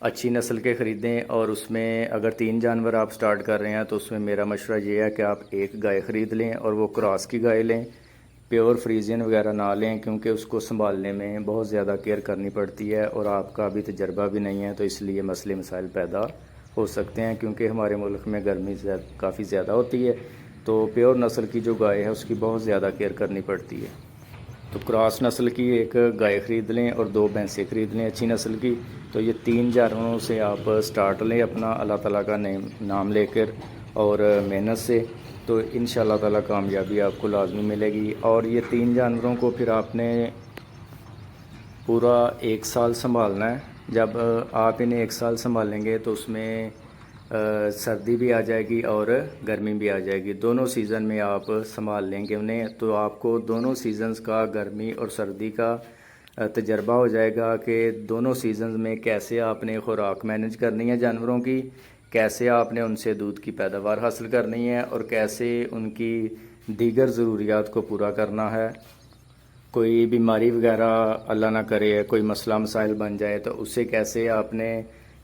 اچھی نسل کے خریدیں، اور اس میں اگر 3 جانور آپ سٹارٹ کر رہے ہیں تو اس میں میرا مشورہ یہ ہے کہ آپ ایک گائے خرید لیں اور وہ کراس کی گائے لیں، پیور فریزین وغیرہ نہ لیں، کیونکہ اس کو سنبھالنے میں بہت زیادہ کیئر کرنی پڑتی ہے اور آپ کا ابھی تجربہ بھی نہیں ہے، تو اس لیے مسئلے مسائل پیدا ہو سکتے ہیں، کیونکہ ہمارے ملک میں گرمی کافی زیادہ ہوتی ہے، تو پیور نسل کی جو گائے ہے اس کی بہت زیادہ کیئر کرنی پڑتی ہے۔ تو کراس نسل کی ایک گائے خرید لیں اور 2 بھینسیں خرید لیں اچھی نسل کی، تو یہ 3 جانوروں سے آپ سٹارٹ لیں اپنا، اللہ تعالیٰ کا نام لے کر اور محنت سے، تو انشاءاللہ تعالیٰ کامیابی آپ کو لازمی ملے گی۔ اور یہ 3 جانوروں کو پھر آپ نے پورا 1 سال سنبھالنا ہے۔ جب آپ انہیں 1 سال سنبھالیں گے تو اس میں سردی بھی آ جائے گی اور گرمی بھی آ جائے گی، دونوں سیزن میں آپ سنبھال لیں گے انہیں، تو آپ کو دونوں سیزنز کا، گرمی اور سردی کا تجربہ ہو جائے گا کہ دونوں سیزنز میں کیسے آپ نے خوراک مینیج کرنی ہے جانوروں کی، کیسے آپ نے ان سے دودھ کی پیداوار حاصل کرنی ہے، اور کیسے ان کی دیگر ضروریات کو پورا کرنا ہے۔ کوئی بیماری وغیرہ اللہ نہ کرے، کوئی مسئلہ مسائل بن جائے تو اسے کیسے آپ نے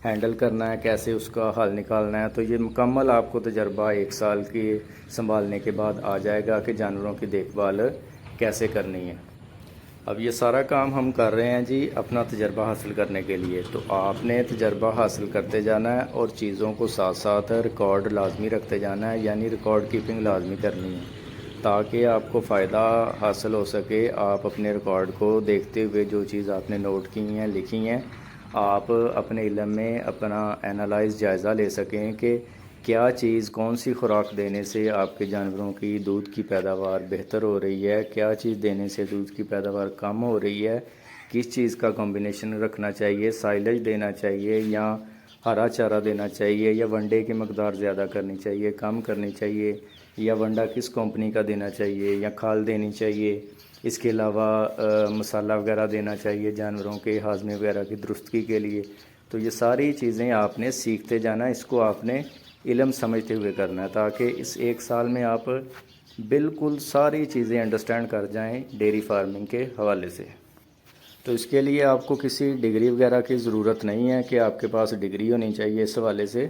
ہینڈل کرنا ہے، کیسے اس کا حل نکالنا ہے، تو یہ مکمل آپ کو تجربہ 1 سال کی سنبھالنے کے بعد آ جائے گا کہ جانوروں کی دیکھ بھال کیسے کرنی ہے۔ اب یہ سارا کام ہم کر رہے ہیں جی اپنا تجربہ حاصل کرنے کے لیے، تو آپ نے تجربہ حاصل کرتے جانا ہے اور چیزوں کو ساتھ ساتھ ریکارڈ لازمی رکھتے جانا ہے، یعنی ریکارڈ کیپنگ لازمی کرنی ہے تاکہ آپ کو فائدہ حاصل ہو سکے۔ آپ اپنے ریکارڈ کو دیکھتے ہوئے جو چیز آپ نے نوٹ کی ہیں، لکھی ہیں، آپ اپنے علم میں اپنا اینالائز جائزہ لے سکیں کہ کیا چیز، کون سی خوراک دینے سے آپ کے جانوروں کی دودھ کی پیداوار بہتر ہو رہی ہے، کیا چیز دینے سے دودھ کی پیداوار کم ہو رہی ہے، کس چیز کا کمبینیشن رکھنا چاہیے، سائلج دینا چاہیے یا ہرا چارہ دینا چاہیے، یا ونڈے کی مقدار زیادہ کرنی چاہیے، کم کرنی چاہیے، یا ونڈا کس کمپنی کا دینا چاہیے، یا کھال دینی چاہیے، اس کے علاوہ مسالہ وغیرہ دینا چاہیے جانوروں کے ہاضمے وغیرہ کی درستگی کے لیے۔ تو یہ ساری چیزیں آپ نے سیکھتے جانا، اس کو آپ نے علم سمجھتے ہوئے کرنا ہے تاکہ اس 1 سال میں آپ بالکل ساری چیزیں انڈرسٹینڈ کر جائیں ڈیری فارمنگ کے حوالے سے۔ تو اس کے لیے آپ کو کسی ڈگری وغیرہ کی ضرورت نہیں ہے کہ آپ کے پاس ڈگری ہونی چاہیے اس حوالے سے،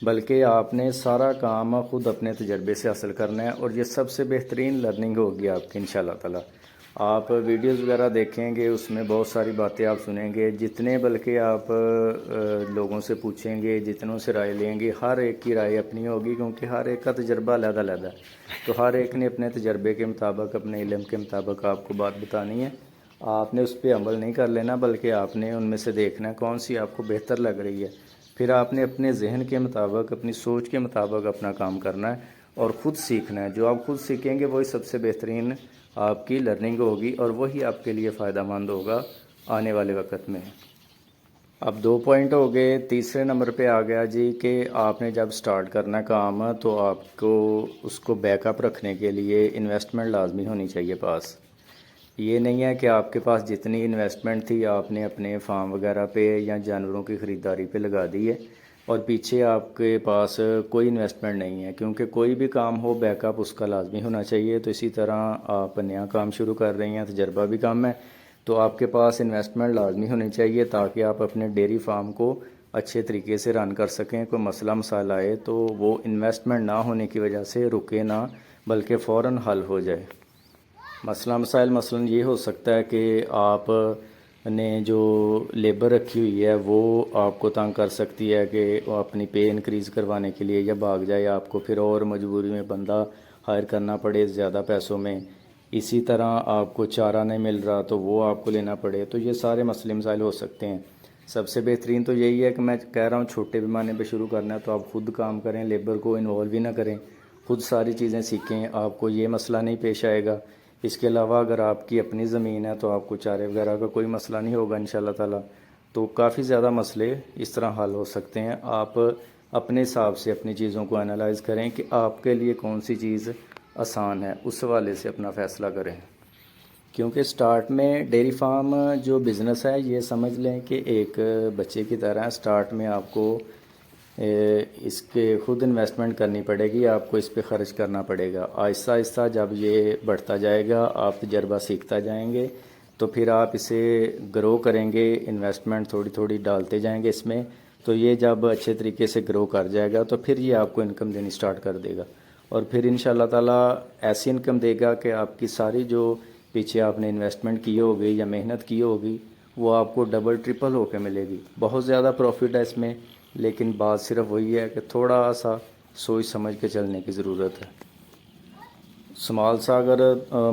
بلکہ آپ نے سارا کام خود اپنے تجربے سے حاصل کرنا ہے، اور یہ سب سے بہترین لرننگ ہوگی آپ کی انشاءاللہ تعالی۔ آپ ویڈیوز وغیرہ دیکھیں گے، اس میں بہت ساری باتیں آپ سنیں گے، جتنے بلکہ آپ لوگوں سے پوچھیں گے، جتنوں سے رائے لیں گے، ہر ایک کی رائے اپنی ہوگی، کیونکہ ہر ایک کا تجربہ علیحدہ علیحدہ ہے، تو ہر ایک نے اپنے تجربے کے مطابق، اپنے علم کے مطابق آپ کو بات بتانی ہے۔ آپ نے اس پہ عمل نہیں کر لینا، بلکہ آپ نے ان میں سے دیکھنا ہے کون سی آپ کو بہتر لگ رہی ہے، پھر آپ نے اپنے ذہن کے مطابق، اپنی سوچ کے مطابق اپنا کام کرنا ہے اور خود سیکھنا ہے۔ جو آپ خود سیکھیں گے وہی سب سے بہترین آپ کی لرننگ ہوگی، اور وہی آپ کے لیے فائدہ مند ہوگا آنے والے وقت میں۔ اب 2 پوائنٹ ہو گئے، تیسرے نمبر پہ آ گیا جی کہ آپ نے جب سٹارٹ کرنا کام تو آپ کو اس کو بیک اپ رکھنے کے لیے انویسٹمنٹ لازمی ہونی چاہیے پاس۔ یہ نہیں ہے کہ آپ کے پاس جتنی انویسٹمنٹ تھی آپ نے اپنے فارم وغیرہ پہ یا جانوروں کی خریداری پہ لگا دی ہے اور پیچھے آپ کے پاس کوئی انویسٹمنٹ نہیں ہے، کیونکہ کوئی بھی کام ہو بیک اپ اس کا لازمی ہونا چاہیے۔ تو اسی طرح آپ نیا کام شروع کر رہی ہیں، تجربہ بھی کم ہے، تو آپ کے پاس انویسٹمنٹ لازمی ہونی چاہیے تاکہ آپ اپنے ڈیری فارم کو اچھے طریقے سے رن کر سکیں۔ کوئی مسئلہ مسائل آئے تو وہ انویسٹمنٹ نہ ہونے کی وجہ سے رکے نہ، بلکہ فوراً حل ہو جائے۔ مسئلہ مسائل مثلاً یہ ہو سکتا ہے کہ آپ نے جو لیبر رکھی ہوئی ہے وہ آپ کو تنگ کر سکتی ہے کہ وہ اپنی پے انکریز کروانے کے لیے یا بھاگ جائے، آپ کو پھر اور مجبوری میں بندہ ہائر کرنا پڑے زیادہ پیسوں میں۔ اسی طرح آپ کو چارہ نہیں مل رہا تو وہ آپ کو لینا پڑے، تو یہ سارے مسئلے مسائل ہو سکتے ہیں۔ سب سے بہترین تو یہی ہے کہ میں کہہ رہا ہوں چھوٹے پیمانے پہ شروع کرنا ہے تو آپ خود کام کریں، لیبر کو انوالو ہی نہ کریں، خود ساری چیزیں سیکھیں، آپ کو یہ مسئلہ نہیں پیش آئے گا۔ اس کے علاوہ اگر آپ کی اپنی زمین ہے تو آپ کو چارے وغیرہ کا کوئی مسئلہ نہیں ہوگا انشاءاللہ تعالی۔ تو کافی زیادہ مسئلے اس طرح حل ہو سکتے ہیں۔ آپ اپنے حساب سے اپنی چیزوں کو انالائز کریں کہ آپ کے لیے کون سی چیز آسان ہے، اس حوالے سے اپنا فیصلہ کریں، کیونکہ سٹارٹ میں ڈیری فارم جو بزنس ہے یہ سمجھ لیں کہ ایک بچے کی طرح ہے۔ سٹارٹ میں آپ کو اس کے خود انویسٹمنٹ کرنی پڑے گی، آپ کو اس پہ خرچ کرنا پڑے گا۔ آہستہ آہستہ جب یہ بڑھتا جائے گا، آپ تجربہ سیکھتا جائیں گے تو پھر آپ اسے گرو کریں گے، انویسٹمنٹ تھوڑی تھوڑی ڈالتے جائیں گے اس میں، تو یہ جب اچھے طریقے سے گرو کر جائے گا تو پھر یہ آپ کو انکم دینی سٹارٹ کر دے گا، اور پھر انشاءاللہ تعالیٰ ایسی انکم دے گا کہ آپ کی ساری جو پیچھے آپ نے انویسٹمنٹ کی ہوگی یا محنت کی ہوگی وہ آپ کو ڈبل ٹرپل ہو کے ملے گی۔ بہت زیادہ پروفٹ ہے اس میں، لیکن بات صرف وہی ہے کہ تھوڑا سا سوچ سمجھ کے چلنے کی ضرورت ہے۔ سمال سا اگر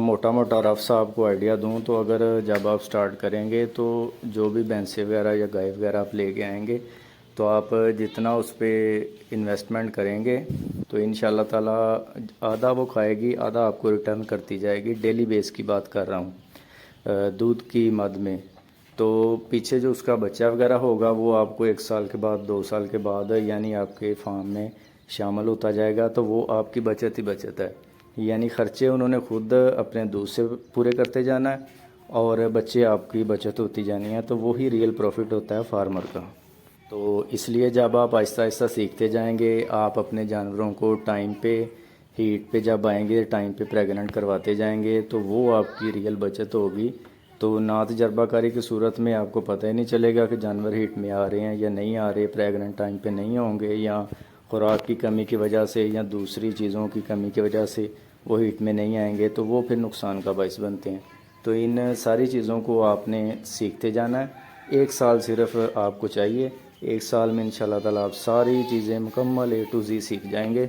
موٹا موٹا رف سا آپ کو آئیڈیا دوں تو اگر جب آپ سٹارٹ کریں گے تو جو بھی بھینسیں وغیرہ یا گائے وغیرہ آپ لے کے آئیں گے تو آپ جتنا اس پہ انویسٹمنٹ کریں گے تو انشاءاللہ تعالیٰ آدھا وہ کھائے گی، آدھا آپ کو ریٹرن کرتی جائے گی۔ ڈیلی بیس کی بات کر رہا ہوں دودھ کی مد میں، تو پیچھے جو اس کا بچہ وغیرہ ہوگا وہ آپ کو 1 سال کے بعد 2 سال کے بعد یعنی آپ کے فارم میں شامل ہوتا جائے گا، تو وہ آپ کی بچت ہی بچت ہے، یعنی خرچے انہوں نے خود اپنے دودھ سے پورے کرتے جانا ہے اور بچے آپ کی بچت ہوتی جانی ہے، تو وہی ریئل پروفٹ ہوتا ہے فارمر کا۔ تو اس لیے جب آپ آہستہ آہستہ سیکھتے جائیں گے، آپ اپنے جانوروں کو ٹائم پہ ہیٹ پہ جب آئیں گے ٹائم پہ پریگننٹ کرواتے جائیں گے تو وہ آپ کی ریئل بچت ہوگی۔ تو نا تجربہ کاری کی صورت میں آپ کو پتہ ہی نہیں چلے گا کہ جانور ہیٹ میں آ رہے ہیں یا نہیں آ رہے، پریگننٹ ٹائم پہ نہیں ہوں گے، یا خوراک کی کمی کی وجہ سے یا دوسری چیزوں کی کمی کی وجہ سے وہ ہیٹ میں نہیں آئیں گے، تو وہ پھر نقصان کا باعث بنتے ہیں۔ تو ان ساری چیزوں کو آپ نے سیکھتے جانا ہے، 1 سال صرف آپ کو چاہیے، 1 سال میں انشاءاللہ تعالیٰ آپ ساری چیزیں مکمل A to Z سیکھ جائیں گے،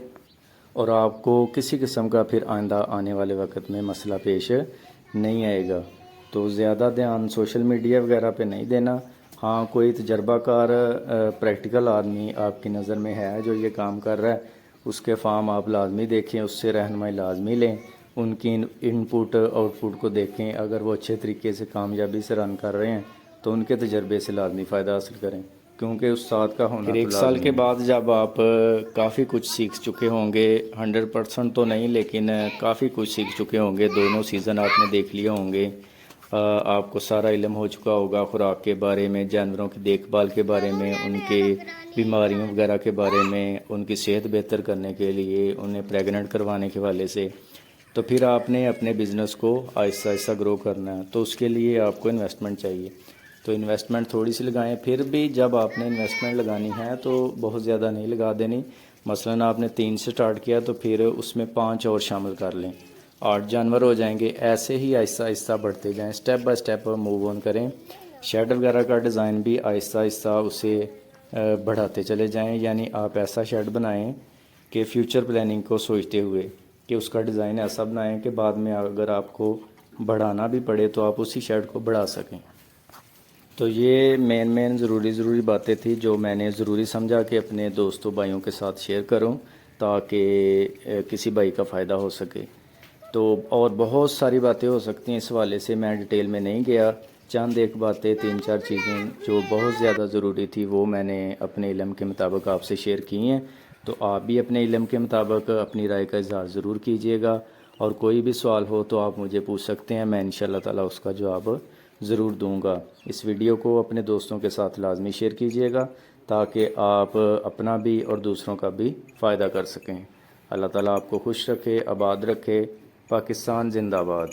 اور آپ کو کسی قسم کا پھر آئندہ آنے والے وقت میں مسئلہ پیش نہیں آئے گا۔ تو زیادہ دھیان سوشل میڈیا وغیرہ پہ نہیں دینا۔ ہاں کوئی تجربہ کار پریکٹیکل آدمی آپ کی نظر میں ہے جو یہ کام کر رہا ہے، اس کے فارم آپ لازمی دیکھیں، اس سے رہنمائی لازمی لیں، ان کی ان پٹ آؤٹ پٹ کو دیکھیں، اگر وہ اچھے طریقے سے کامیابی سے رن کر رہے ہیں تو ان کے تجربے سے لازمی فائدہ حاصل کریں، کیونکہ استاد کا ہونا پھر 1 سال کے بعد جب آپ کافی کچھ سیکھ چکے ہوں گے، 100% تو نہیں لیکن کافی کچھ سیکھ چکے ہوں گے، دونوں سیزن آپ نے دیکھ لیے ہوں گے، آپ کو سارا علم ہو چکا ہوگا خوراک کے بارے میں، جانوروں کی دیکھ بھال کے بارے میں، ان کے بیماریوں وغیرہ کے بارے میں، ان کی صحت بہتر کرنے کے لیے، انہیں پریگننٹ کروانے کے حوالے سے، تو پھر آپ نے اپنے بزنس کو آہستہ آہستہ گرو کرنا ہے، تو اس کے لیے آپ کو انویسٹمنٹ چاہیے۔ تو انویسٹمنٹ تھوڑی سی لگائیں، پھر بھی جب آپ نے انویسٹمنٹ لگانی ہے تو بہت زیادہ نہیں لگا دینی، مثلاً آپ نے 3 سے سٹارٹ کیا تو پھر اس میں 5 اور شامل کر لیں، 8 جانور ہو جائیں گے، ایسے ہی آہستہ آہستہ بڑھتے جائیں، step by step move on کریں، شیڈ وغیرہ کا ڈیزائن بھی آہستہ آہستہ اسے بڑھاتے چلے جائیں، یعنی آپ ایسا شیڈ بنائیں کہ فیوچر پلاننگ کو سوچتے ہوئے کہ اس کا ڈیزائن ایسا بنائیں کہ بعد میں اگر آپ کو بڑھانا بھی پڑے تو آپ اسی شیڈ کو بڑھا سکیں۔ تو یہ مین ضروری باتیں تھیں جو میں نے ضروری سمجھا کہ اپنے دوستوں بھائیوں کے ساتھ شیئر کروں تاکہ کسی بھائی کا فائدہ ہو سکے۔ تو اور بہت ساری باتیں ہو سکتی ہیں، اس حوالے سے میں ڈیٹیل میں نہیں گیا، چند ایک باتیں 3-4 چیزیں جو بہت زیادہ ضروری تھی وہ میں نے اپنے علم کے مطابق آپ سے شیئر کی ہیں، تو آپ بھی اپنے علم کے مطابق اپنی رائے کا اظہار ضرور کیجیے گا، اور کوئی بھی سوال ہو تو آپ مجھے پوچھ سکتے ہیں، میں انشاءاللہ تعالیٰ اس کا جواب ضرور دوں گا۔ اس ویڈیو کو اپنے دوستوں کے ساتھ لازمی شیئر کیجیے گا تاکہ آپ اپنا بھی اور دوسروں کا بھی فائدہ کر سکیں۔ اللہ تعالیٰ آپ کو خوش رکھے، آباد رکھے۔ پاکستان زندہ باد۔